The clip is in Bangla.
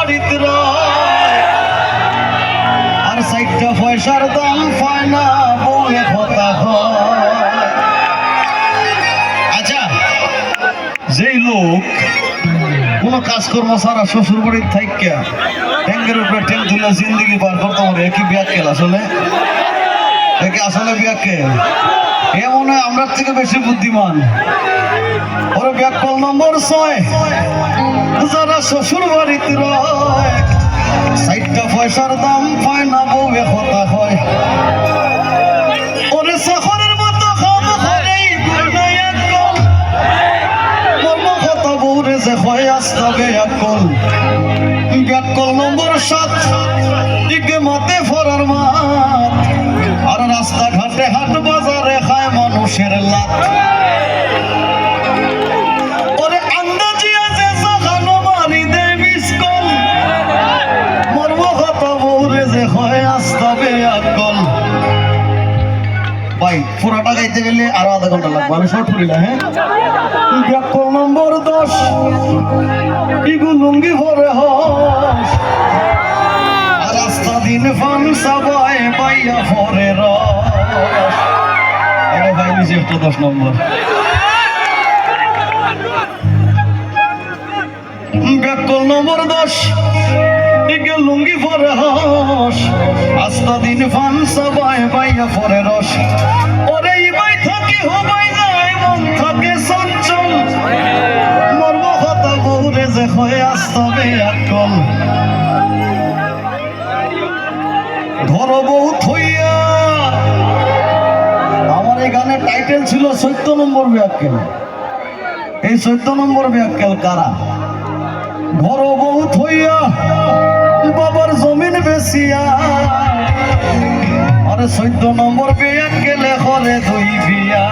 বাড়িতে আর 4টা পয়সার দাম পায় না বউয়ে কথা হয়। আচ্ছা, যেই লোক কোনো কাজকর্ম ছাড়া শ্বশুর বাড়ির থাইকা ট্যাঙ্কের উপরে ট্যাঙ্ক তুলে জিন্দগি পার করতে পারে, একই ব্যাকেল আসলে একে আসলে ব্যাকেল এ মনে হয় আমরা থেকে বেশি বুদ্ধিমান। ওর ব্যাকল নম্বর 6, যারা শ্বশুর বাড়িতে রয় 4টা পয়সার দাম পায় না বউয়ে কথা হয়। ওরে শহরের মতো খাম ঘরেই গুনাই আকল, মর্ম কথা বউরে যে হয় আসতে আকল। ব্যাকল নম্বর 7, দিকে মাতে ফরার মাত, আর রাস্তাঘাটে হাট বাজারে খায় মানুষের লাত। ওরে আন্দাজিয়া যে সাখানো মারি দেয় মিসকল, মর্ম কথা বউরে যে হয় আসতে আকল। ভাই পুরাটা গাইতে গেলে আরো আধা ঘন্টা লাগবে, আমি শর্ট করি না। হ্যাঁ, ব্যাকল নম্বর 10, ইগু লুঙ্গি ভরে হস, আর রাস্তা দিন ফান সবাই পাইয়া ভরে রস। আরে ভাই নিজে একটা 10 নম্বর। ব্যাকল নম্বর 10, ইগু লুঙ্গি ভরে হস, রাস্তা দিন ফান সবাই পাইয়া ভরে রস। ওরে ইবাই থাকি হবাই যায় মন থাকে চঞ্চল, মর্ম কথা বউরে যে হয়ে আসতে আকল। ঘর বউ থইয়া, আমার এই গানের টাইটেল ছিল 14 নম্বর ব্যাককেল। এই 14 নম্বর ব্যাককেল কারা? ঘর বউ থইয়া বাবার জমিন বেচিয়া, আরে 14 নম্বর ব্যাককেলে ঘরে 2 বিয়া।